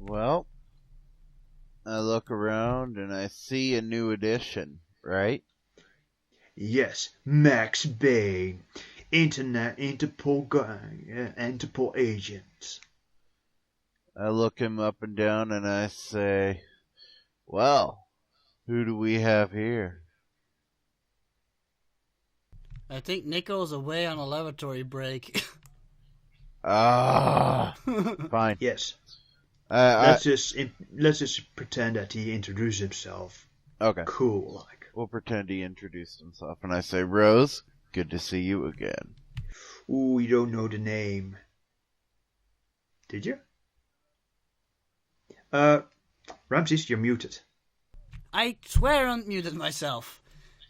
Well, I look around and I see a new edition, right? Yes, Max Bain, Interpol agent. I look him up and down and I say, well, who do we have here? I think Nico's away on a lavatory break. Fine. Yes. I, Let's just pretend that he introduced himself. okay. Cool, like. We'll pretend he introduced himself and I say, Rose, good to see you again. Ooh, you don't know the name. Did you? Ramses, you're muted. I swear I unmuted myself.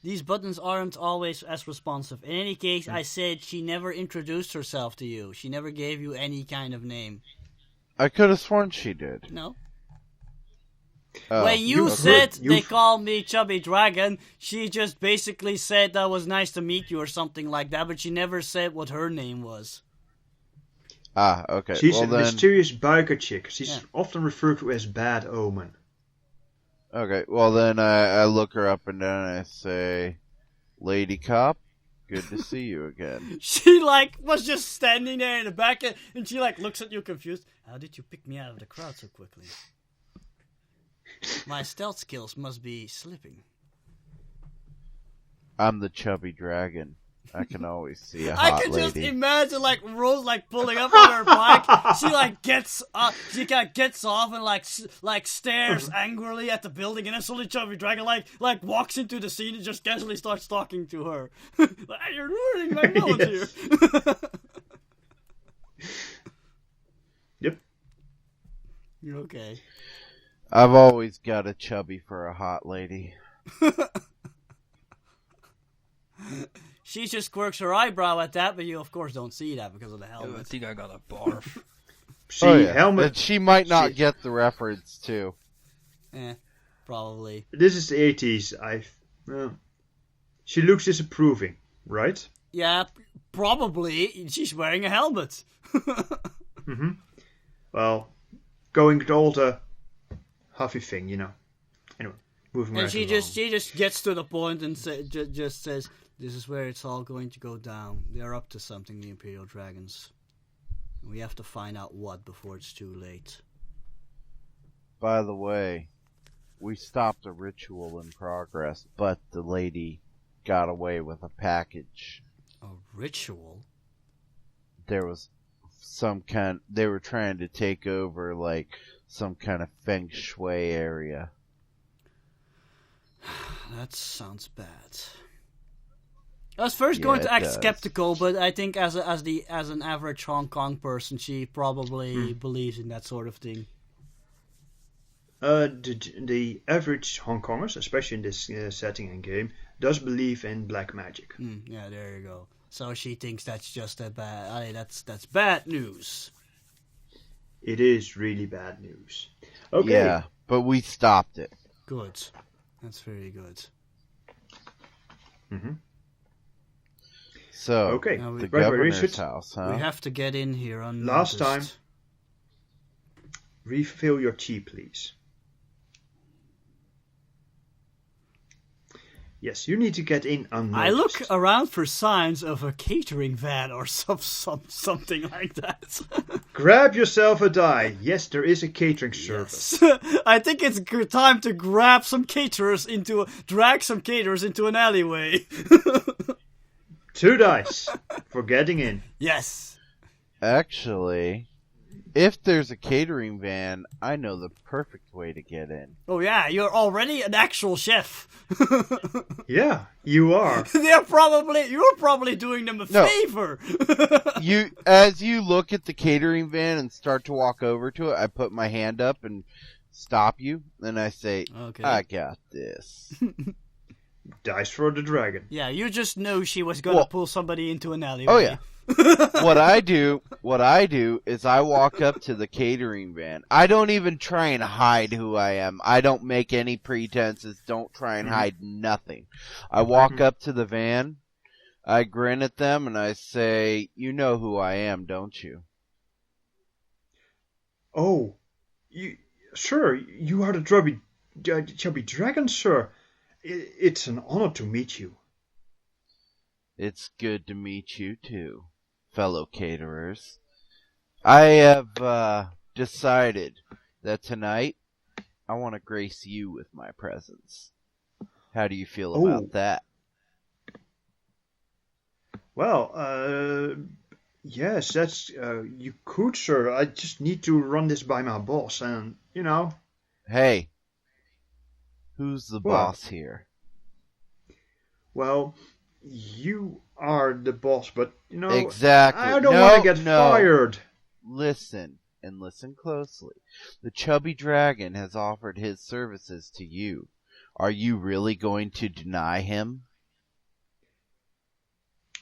These buttons aren't always as responsive. In any case, I said she never introduced herself to you. She never gave you any kind of name. I could have sworn she did. No. Oh, When you said heard- they call me Chubby Dragon, she just basically said that was nice to meet you or something like that, but she never said what her name was. okay. She's well, a then, mysterious biker chick. She's often referred to as Bad Omen. Okay, well then I look her up and down and I say, Lady Cop, good to see you again. She, was just standing there in the back, and she, looks at you confused. How did you pick me out of the crowd so quickly? My stealth skills must be slipping. I'm the chubby dragon. I can always see a I hot can just lady. imagine, Rose, pulling up on her bike. She, gets up, she kind of gets off and, stares angrily at the building, and then suddenly Chubby Dragon, walks into the scene and just casually starts talking to her. You're ruining my moment here. Yep. You're okay. I've always got a chubby for a hot lady. She just quirks her eyebrow at that, but you, of course, don't see that because of the I helmet. think I got a barf. See, Oh, yeah. helmet. And she might not get the reference, too. Probably. This is the 80s. She looks disapproving, right? Yeah, probably. She's wearing a helmet. Mm-hmm. Well, going to all the huffy thing, you know. Anyway, moving And right she along. just gets to the point and just says, "This is where it's all going to go down. They're up to something, the Imperial Dragons. We have to find out what before it's too late." By the way, we stopped a ritual in progress, but the lady got away with a package. A ritual? There was they were trying to take over, some kind of feng shui area. That sounds bad. I was first going to it act does. skeptical, but I think as an average Hong Kong person, she probably believes in that sort of thing. The average Hong Kongers, especially in this setting and game, does believe in black magic. Yeah, there you go. So she thinks that's just that's bad news. It is really bad news. Okay. Yeah, but we stopped it. Good. That's very good. Mm-hmm. So, Okay. Now we- the Right, governor's Richard? house, huh? We have to get in here unnoticed. Last time. Refill your tea, please. Yes, you need to get in unnoticed. I look around for signs of a catering van or something like that. Grab yourself a die. Yes, there is a catering service. I think it's time to drag some caterers into an alleyway. 2 dice for getting in. Yes. Actually, if there's a catering van, I know the perfect way to get in. Oh yeah, you're already an actual chef. Yeah, you are. You're probably doing them a favor. As you look at the catering van and start to walk over to it, I put my hand up and stop you, and I say, Okay. I got this. Dice for the dragon. Yeah, you just knew she was gonna pull somebody into an alleyway. Oh yeah. What I do is I walk up to the catering van. I don't even try and hide who I am. I don't make any pretenses. Don't try and hide nothing. I walk up to the van. I grin at them and I say, "You know who I am, don't you?" Oh, Sir, you are the chubby dragon, sir. It's an honor to meet you. It's good to meet you too, fellow caterers. I have decided that tonight I want to grace you with my presence. How do you feel about that? Well, yes, that's you could, sir. I just need to run this by my boss, and Hey, who's the What? boss here? Well, you are the boss, but Exactly. I don't want to get fired. Listen, and listen closely. The chubby dragon has offered his services to you. Are you really going to deny him?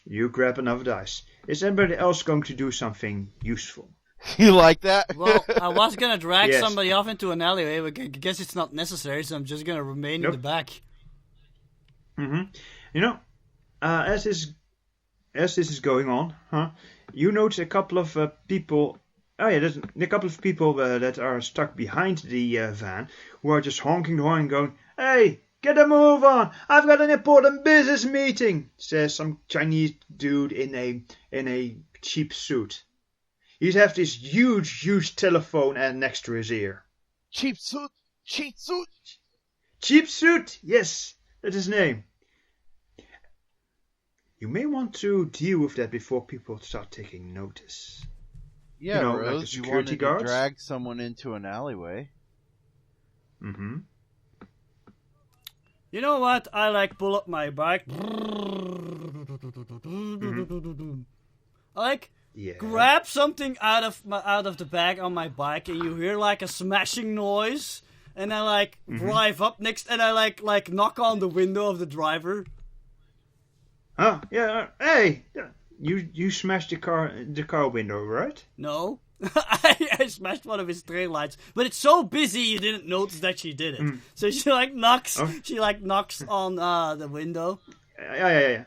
You grab another dice. Is anybody else going to do something useful? You like that? Well, I was gonna drag Yes. somebody off into an alleyway, but I guess it's not necessary, so I'm just gonna remain in the back. As this is going on, you notice a couple of people. Oh yeah, there's a couple of people that are stuck behind the van who are just honking the horn, going, "Hey, get a move on! I've got an important business meeting," says some Chinese dude in a cheap suit. He has this huge telephone next to his ear. Cheap suit! Cheap suit! Cheap suit, yes, that's his name. You may want to deal with that before people start taking notice. Yeah, like Rose, the you security wanted guards? to drag someone into an alleyway. Mm-hmm. You know what? I like pull up my bike. I Yeah. grab something out of the bag on my bike, and you hear like a smashing noise, and I drive up next, and I like knock on the window of the driver. Oh, yeah. Hey, you smashed the car window, right? No. I smashed one of his tail lights, but it's so busy you didn't notice that she did it. So she knocks on the window. Yeah.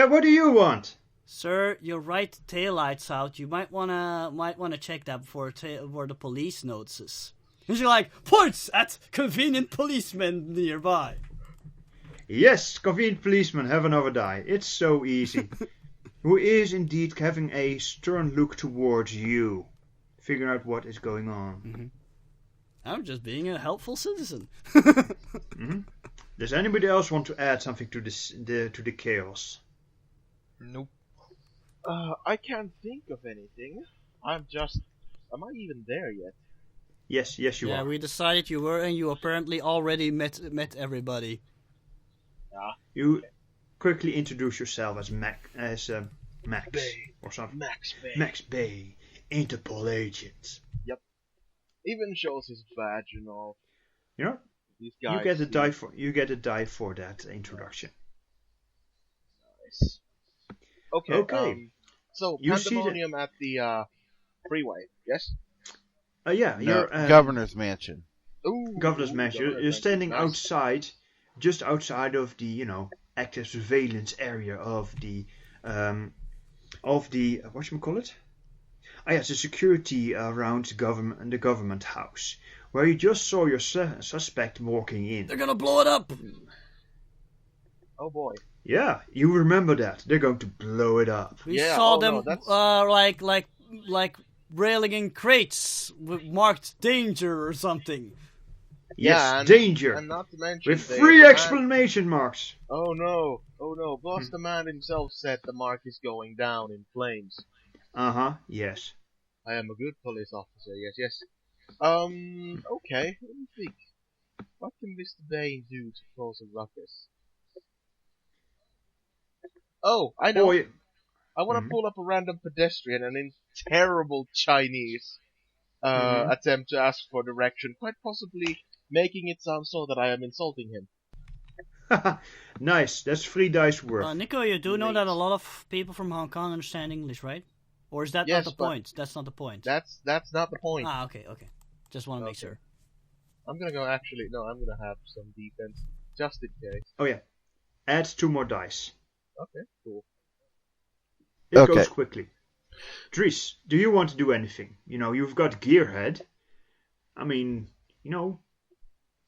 What do you want? Sir, your right tail light's out. You might wanna check that before the police notices. And she points at convenient policemen nearby. Yes, convenient policeman, have another die. It's so easy. Who is indeed having a stern look towards you, figuring out what is going on. Mm-hmm. I'm just being a helpful citizen. Does anybody else want to add something to the chaos? Nope. I can't think of anything. Am I even there yet? Yes, you Yeah, are. we decided you were, and you apparently already met everybody. You quickly introduce yourself as Max Bay. or something. Max Bay. Max Bay, Interpol agent. Even shows his badge and all. These guys. You get a die for that introduction. Nice. Okay. Okay. So You see pandemonium at the freeway. Yes. Yeah, No, you're Governor's Mansion. Ooh, Governor's Mansion. You're standing Nice. outside, just outside of the active surveillance area of the whatchamacallit? Yes, the security around the government house, where you just saw your suspect walking in. They're gonna blow it up. Oh boy. Yeah, you remember that. They're going to blow it up. We Yeah, saw oh, them no, that's- like railing in crates with marked danger or something. Yes, Yeah, danger. And not to mention With the 3 man- exclamation marks. Oh no. Boss, the man himself said the mark is going down in flames. Yes. I am a good police officer. Yes. Okay. Let me think. What can Mr. Bain do to cause a ruckus? Oh, I know. Boy, I want to pull up a random pedestrian and in terrible Chinese attempt to ask for direction, quite possibly making it sound so that I am insulting him. nice. That's 3 dice worth. Nico, you do know that a lot of people from Hong Kong understand English, right? Or is that Yes, not the but- point? That's not the point. That's not the point. Ah, okay. Just want to make Okay. sure. I'm gonna go. Actually, no. I'm gonna have some defense just in case. Oh yeah. Add 2 more dice. Okay, cool. It Okay. goes quickly. Dries, do you want to do anything? You've got Gearhead. I mean,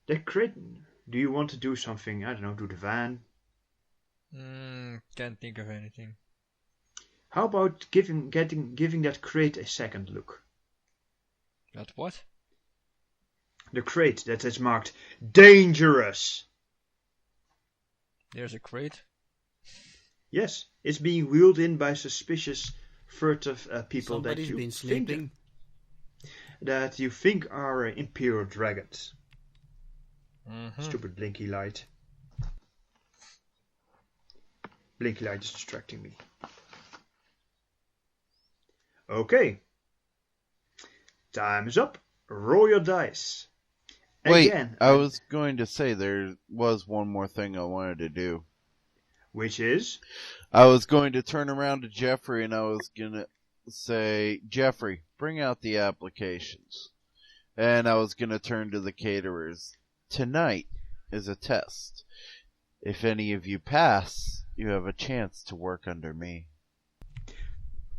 decorate. Do you want to do something? I don't know, do the van. Can't think of anything. How about giving that crate a second look? That what? The crate that is marked dangerous. There's a crate. Yes, it's being wheeled in by suspicious, furtive people Somebody's been sleeping. that you think are Imperial dragons. Mm-hmm. Stupid blinky light. Blinky light is distracting me. Okay. Time is up. Roll your dice. Wait, Again, I was going to say there was one more thing I wanted to do. which is? I was going to turn around to Jeffrey and I was going to say, Jeffrey, bring out the applications. And I was going to turn to the caterers. Tonight is a test. If any of you pass, you have a chance to work under me.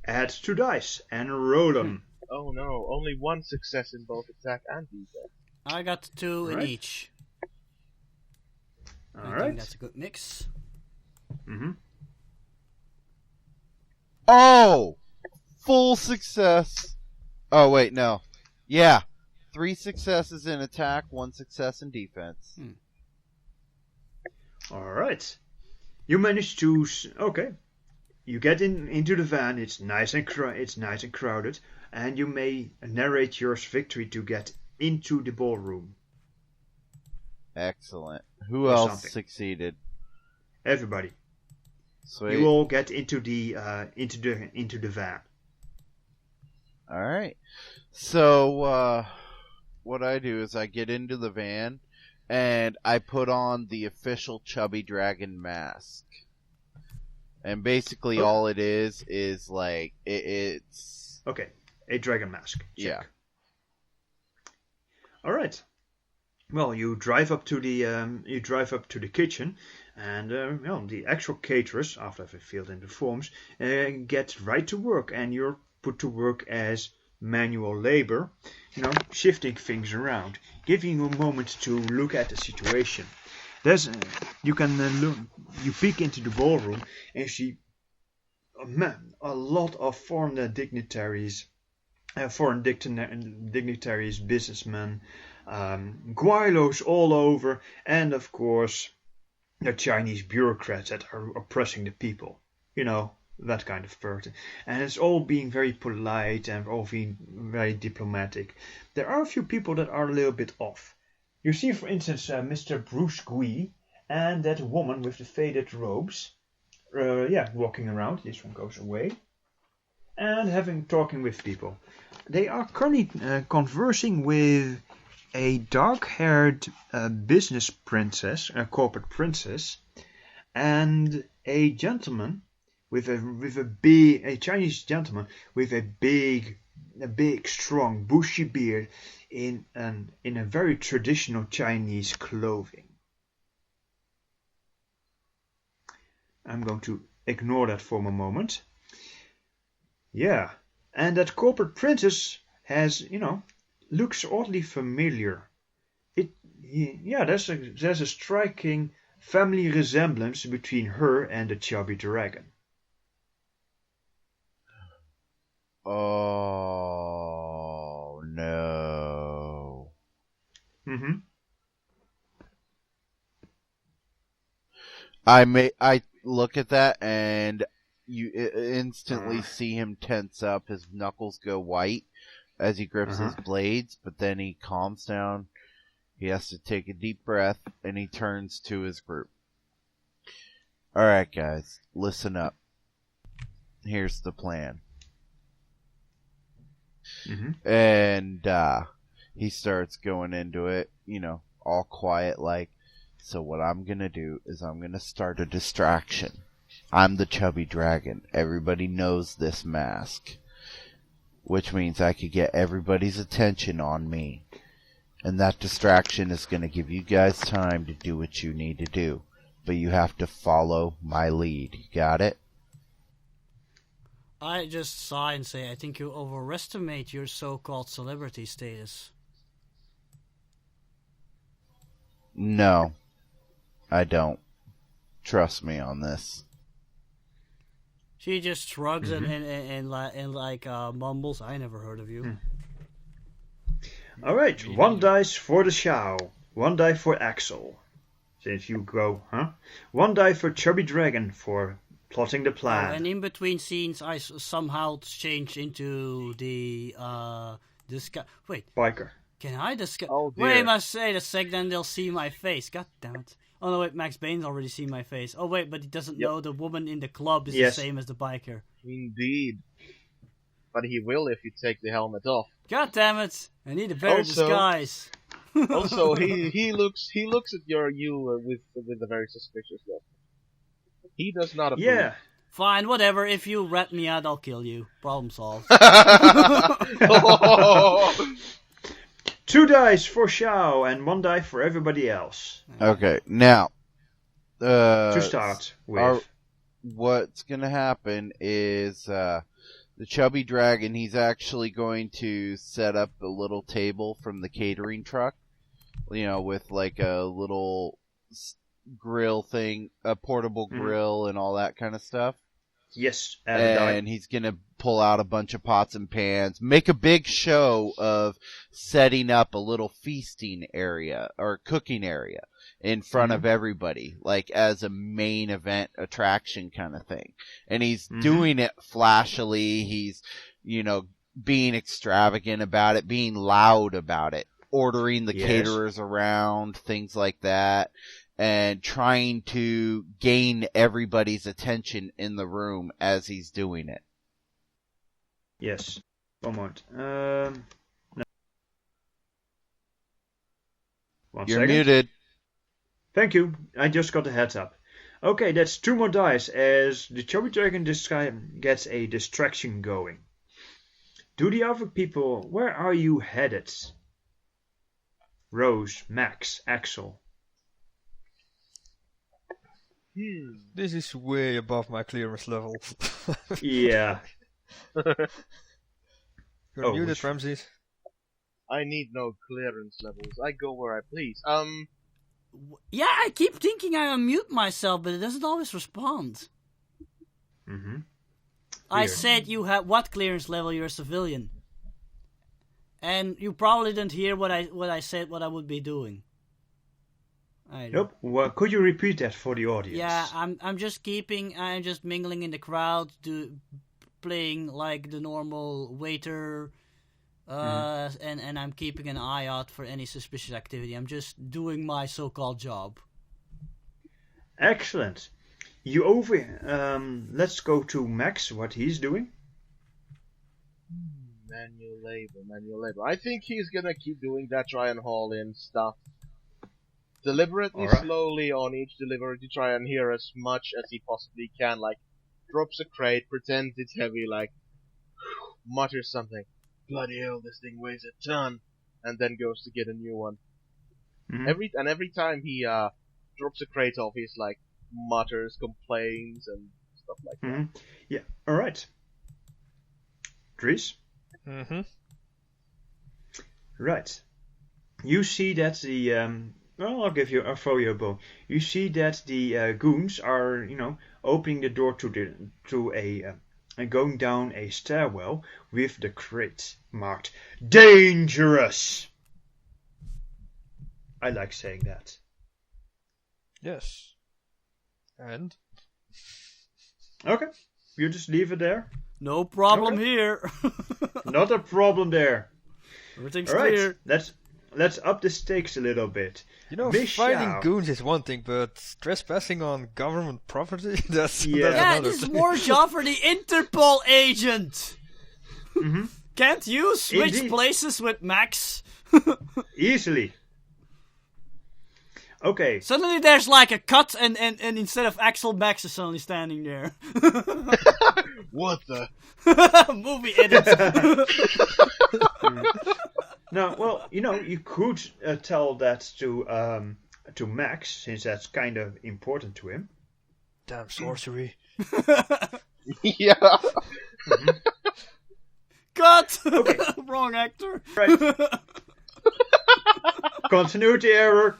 Add 2 dice and roll them. Oh no, only one success in both attack and defense. I got 2 in Right. each. I think Alright. that's a good mix. Mm-hmm. Oh! Full success. Oh, wait, no. Yeah. 3 successes in attack, 1 success in defense. Alright. You manage to... Okay. You get into the van, it's nice and crowded, and you may narrate your victory to get into the ballroom. Excellent. Who Or else something. succeeded? Everybody. Sweet. You all get into the van. Alright. So, what I do is I get into the van, and I put on the official Chubby Dragon mask. And basically all it is like, it's... Okay, a dragon mask. Check. Yeah. All right. Well, you drive up to the kitchen, and the actual caterers, after having filled in the forms, get right to work, and you're put to work as manual labor, shifting things around, giving you a moment to look at the situation. You peek into the ballroom and see a lot of foreign dignitaries, businessmen, guilos all over, and of course the Chinese bureaucrats that are oppressing the people. That kind of person. And it's all being very polite and all being very diplomatic. There are a few people that are a little bit off. You see, for instance, Mr. Bruce Gui and that woman with the faded robes, walking around. This one goes away. And talking with people. They are currently conversing with a dark-haired business princess, a corporate princess, and a gentleman a Chinese gentleman with a big, strong, bushy beard in a very traditional Chinese clothing. I'm going to ignore that for a moment. Yeah, and that corporate princess has, looks oddly familiar. There's a striking family resemblance between her and the chubby dragon. Oh, no. Mm-hmm. I look at that and you instantly see him tense up. His knuckles go white as he grips his blades, but then he calms down. He has to take a deep breath and he turns to his group. Alright guys, listen up. Here's the plan. Mm-hmm. And he starts going into it, all quiet like. So what I'm gonna do is I'm gonna start a distraction. I'm the chubby dragon. Everybody knows this mask. Which means I could get everybody's attention on me. And that distraction is gonna give you guys time to do what you need to do. But you have to follow my lead. You got it? I just sigh and say, I think you overestimate your so-called celebrity status. No, I don't. Trust me on this. She just shrugs and mumbles. I never heard of you. All right, 1 dice for the Shao, 1 die for Axel. Since you go, huh? 1 die for Chubby Dragon for plotting the plan. And in between scenes, I somehow changed into the Wait, Biker. can I discuss? Oh, dear. Wait, I must say the sec. Then they'll see my face. God damn it! Oh no, wait, Max Bane's already seen my face. Oh wait, but he doesn't know the woman in the club is the same as the biker. Indeed. But he will if you take the helmet off. God damn it! I need a better disguise. Also, he looks at you with a very suspicious look. He does not approve. Yeah. Fine, whatever. If you rat me out, I'll kill you. Problem solved. 2 dice for Shao and 1 die for everybody else. Okay, now. To start with. What's gonna happen is, the Chubby Dragon, he's actually going to set up a little table from the catering truck, with like a little grill thing, a portable grill and all that kind of stuff. Yes, and he's gonna pull out a bunch of pots and pans, make a big show of setting up a little feasting area or cooking area in front of everybody, like as a main event attraction kind of thing. And he's doing it flashily. He's, being extravagant about it, being loud about it, ordering the caterers around, things like that, and trying to gain everybody's attention in the room as he's doing it. Yes. One moment. No. One You're second. muted. Thank you. I just got a heads up. Okay, that's 2 more dice as the Chubby Dragon this guy gets a distraction going. Do the other people, where are you headed? Rose, Max, Axel. This is way above my clearance level. Yeah. You're muted, Ramses. I need no clearance levels. I go where I please. Yeah, I keep thinking I unmute myself, but it doesn't always respond. I said you have what clearance level? You're a civilian, and you probably didn't hear what I said. What I would be doing. Nope. Well, could you repeat that for the audience? Yeah, I'm just mingling in the crowd, playing like the normal waiter, and I'm keeping an eye out for any suspicious activity. I'm just doing my so-called job. Excellent. Let's go to Max, what he's doing. Manual labor. I think he's gonna keep doing that, try and haul in stuff. Deliberately, slowly on each delivery to try and hear as much as he possibly can, like, drops a crate, pretends it's heavy, like, mutters something. Bloody hell, this thing weighs a ton, and then goes to get a new one. Every time he drops a crate off, he's like, mutters, complains, and stuff like that. Yeah, alright. Dries? Right. You see that the... I'll throw you a bone. You see that the goons are, opening the door and going down a stairwell with the crate marked dangerous. I like saying that. Yes. And? Okay. You just leave it there. No problem here. Not a problem there. Everything's All right. clear. Let's up the stakes a little bit. Fighting goons is one thing, but trespassing on government property, that's Yeah, another this is thing. more job for the Interpol agent. Can't you switch places with Max? Easily. Okay. Suddenly there's like a cut and instead of Axel, Max is suddenly standing there. What the? Movie edit. No, well, you could tell that to Max, since that's kind of important to him. Damn sorcery. Yeah. Cut! Okay. Wrong actor. Right. Continuity error.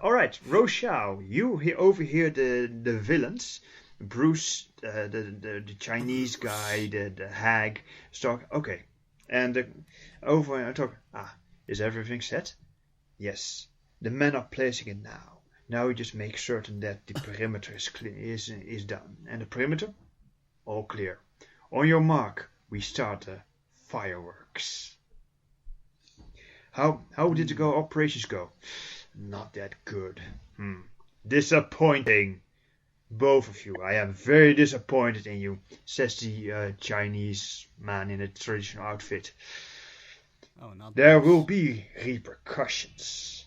All right, Rochelle, you overhear the villains, Bruce, the Chinese guy, the hag, talk. Okay, and over and talk. Is everything set? Yes, the men are placing it now. Now we just make certain that the perimeter is done, and the perimeter, all clear. On your mark, we start the fireworks. How did the operations go? Not that good. Disappointing. Both of you. I am very disappointed in you, says the Chinese man in a traditional outfit. Oh, not there those. will be repercussions.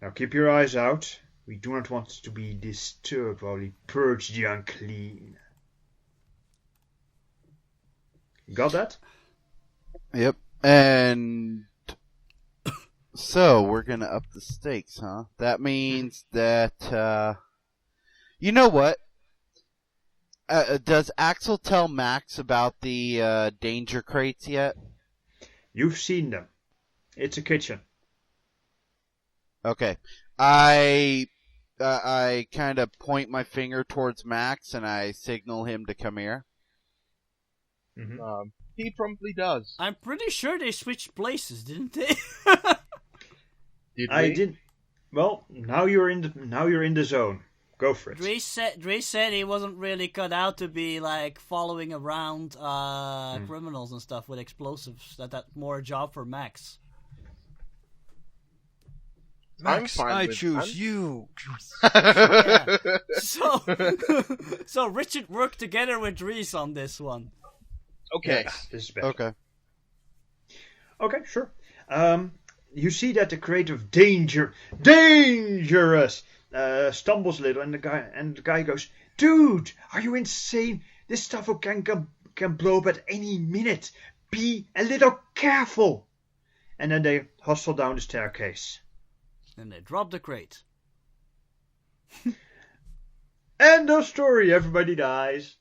Now keep your eyes out. We do not want to be disturbed while we purge the unclean. Got that? Yep. And so we're gonna up the stakes, huh? That means that you know what? Does Axel tell Max about the danger crates yet? You've seen them. It's a kitchen. Okay. I kind of point my finger towards Max and I signal him to come here. Mm-hmm. He promptly does. I'm pretty sure they switched places, didn't they? Did I we? didn't. Well, now you're in the zone. Go for it. Dre said he wasn't really cut out to be like following around criminals and stuff with explosives. That's more a job for Max. Max, I'm fine I with choose you. Yeah. So Richard worked together with Dries on this one. Okay. Yes, this is better. Okay. Okay, sure. You see that the creative dangerous, stumbles a little, and the guy goes, "Dude, are you insane? This stuff can blow up at any minute. Be a little careful." And then they hustle down the staircase. And they drop the crate. End of story. Everybody dies.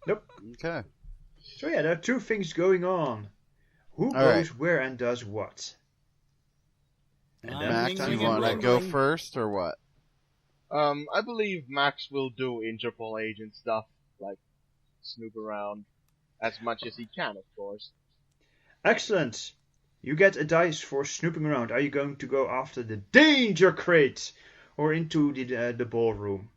Nope. Okay. So yeah, there are two things going on. Who All goes right. where and does what? And then Max, Ring, you ring, want to ring, go ring. first or what? I believe Max will do Interpol agent stuff, like snoop around as much as he can, of course. Excellent. You get a dice for snooping around. Are you going to go after the danger crate or into the ballroom?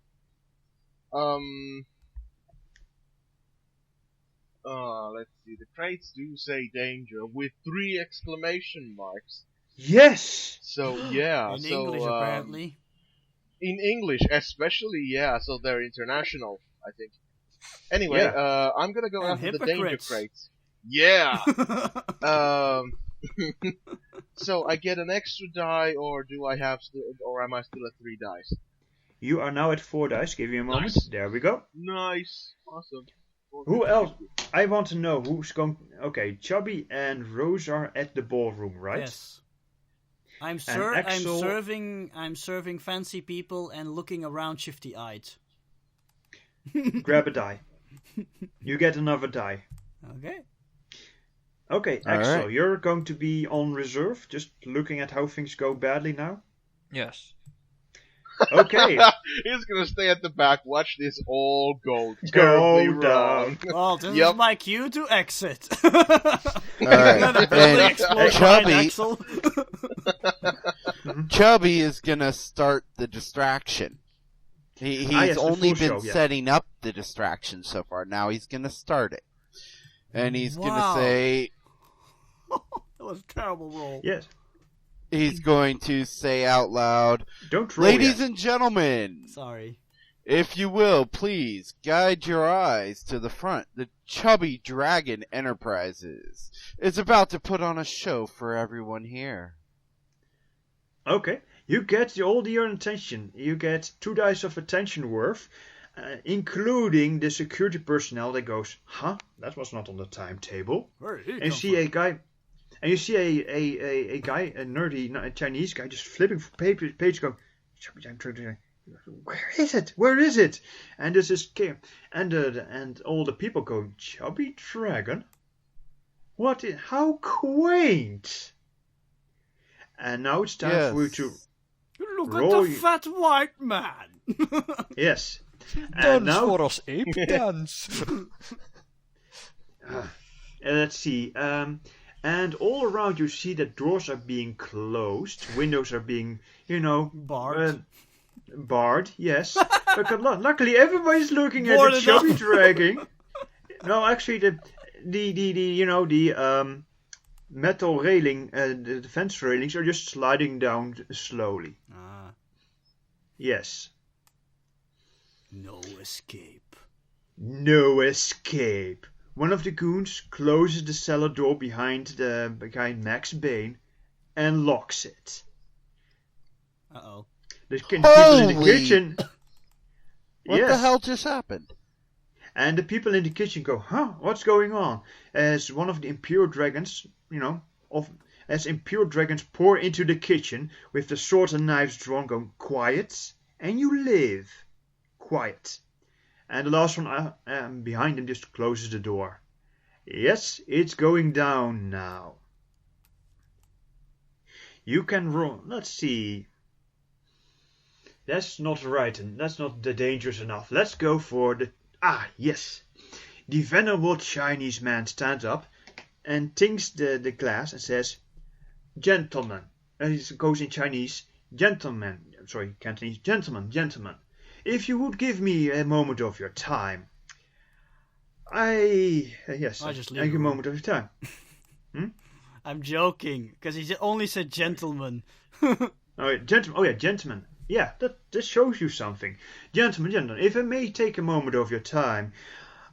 Let's see. The crates do say danger with 3 exclamation marks. Yes. So yeah. In English, apparently. In English, especially, yeah. So they're international, I think. Anyway, Yeah. I'm gonna go And after the danger hypocrites. crates. Yeah. So I get an extra die, or do I have or am I still at 3 dice? You are now at 4 dice. Give you a moment. Nice. There we go. Nice, awesome. Who else? I want to know who's going. Okay, Chubby and Rose are at the ballroom, right? Yes. I'm Axel- serving fancy people and looking around shifty-eyed. Grab a die. You get another die. Okay. Okay, All Axel, right. you're going to be on reserve, just looking at how things go badly now. Yes. Okay. He's gonna stay at the back, watch this all go Go terribly down. wrong. Well, this Yep. is my cue to exit. All right. The building And explodes behind Chubby, Axel. Chubby is gonna start the distraction. He's yes, the only full been show, yeah. setting up the distraction so far. Now he's gonna start it, and he's Wow. gonna say, That was a terrible roll. Yes. he's going to say out loud, Don't roll "Ladies yet. and gentlemen, Sorry. if you will, please guide your eyes to the front. The Chubby Dragon Enterprises is about to put on a show for everyone here." Okay. You get all your attention. You get 2 dice of attention worth, including the security personnel that goes, "Huh? That was not on the timetable." Where did he And you come see from? a guy, and you see a guy, a nerdy a Chinese guy, just flipping page, going, "Where is it? Where is it?" And this is and all the people go, "Chubby Dragon." How quaint! And now it's time for you to Look roll at the fat white man. yes. Dance And now for us, ape, dance. let's see. And all around you see that doors are being closed, windows are being, Barred. Barred, yes. But luckily, everybody's looking at Boarded the chubby up. dragon. No, actually, the metal railing, the fence railings are just sliding down slowly. Ah, Yes. no escape. No escape. One of the goons closes the cellar door behind Max Bane and locks it. Uh-oh. The people in the Holy- kitchen. What yes. the hell just happened? And the people in the kitchen go, huh? What's going on? As one of the Imperial Dragons, as Imperial Dragons pour into the kitchen with the swords and knives drawn, going, quiet, and you live. Quiet. And the last one behind him just closes the door. Yes, it's going down now. You can roll. Let's see. That's not right, and that's not dangerous enough. Let's go for the... Ah, yes. The venerable Chinese man stands up and tinks the glass and says, Gentlemen. And he goes in Chinese, Cantonese, gentlemen. If you would give me a moment of your time. Yes, I just a leave the room. moment of your time. I'm joking, because he only said gentleman. Gentlemen. Yeah, that shows you something. Gentlemen, if I may take a moment of your time,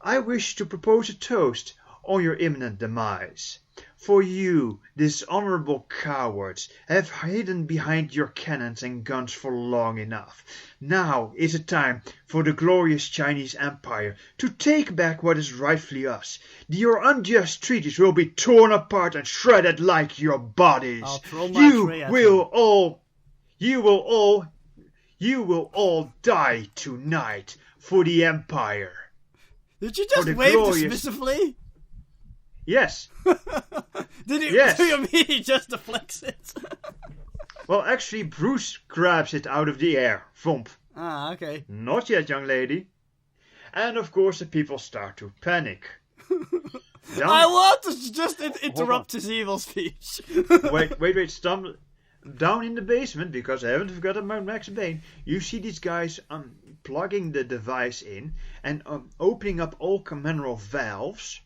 I wish to propose a toast on your imminent demise. For you, dishonorable cowards, have hidden behind your cannons and guns for long enough. Now is the time for the glorious Chinese Empire to take back what is rightfully us. Your unjust treaties will be torn apart and shredded like your bodies. I'll throw my tray at You will all die tonight for the Empire. Did you just the wave glorious- dismissively? Yes. Did he? Yes. Do you mean he just deflects it? Well, actually, Bruce grabs it out of the air. Thump. Ah, okay. Not yet, young lady. And of course, the people start to panic. I want to just interrupt his evil speech. Wait. Down in the basement, because I haven't forgotten about Max Bane, you see these guys plugging the device in and opening up all manner of valves,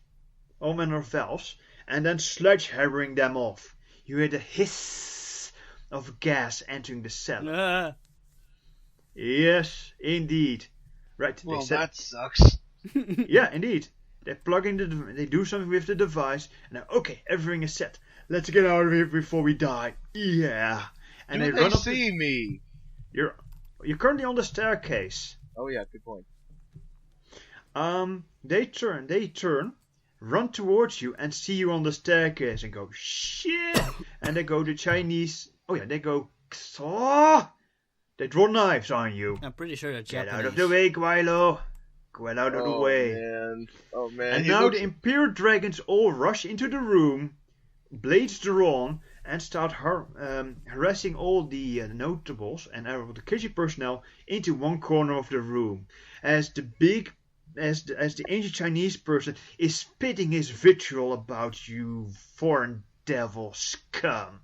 and then sledgehammering them off. You hear the hiss of gas entering the cellar. Yes, indeed. Right, Well, they said, that sucks. yeah, indeed. They plug in they do something with the device, and now, okay, everything is set. Let's get out of here before we die. Yeah. And Do they they run up. see me? You're currently on the staircase. Oh yeah, good point. They turn, run towards you, and see you on the staircase, and go shit. And they go to Chinese. Oh yeah, they go. Saw. They draw knives on you. I'm pretty sure they're Get Japanese. out of the way, Guilo. Get out of the way. Man. Oh man. And he now looks- the Imperial Dragons all rush into the room, blades drawn, and start harassing all the notables and the kitchen personnel into one corner of the room, as the ancient Chinese person is spitting his vitriol about you foreign devil scum.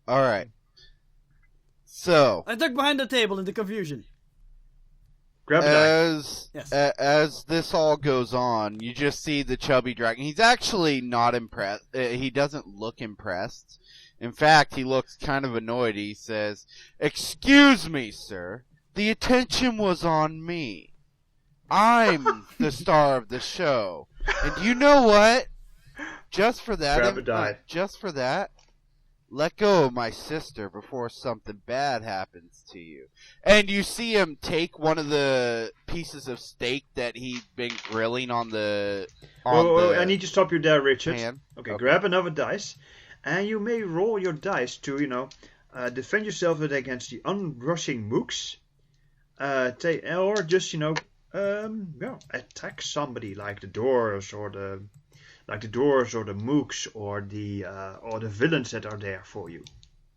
All right. So, I ducked behind the table in the confusion. Grab a knife. Yes. as this all goes on, you just see the chubby dragon. He's actually not impressed. He doesn't look impressed. In fact, he looks kind of annoyed. He says, "Excuse me, sir. The attention was on me. I'm the star of the show. And you know what? Just for that, Grab a die. let go of my sister before something bad happens to you." And you see him take one of the pieces of steak that he'd been grilling on the I need to stop you there, Richard. pan. Okay, grab another dice, and you may roll your dice to, defend yourself against the unrushing mooks, or just, Attack somebody like the doors or the mooks or the villains that are there for you.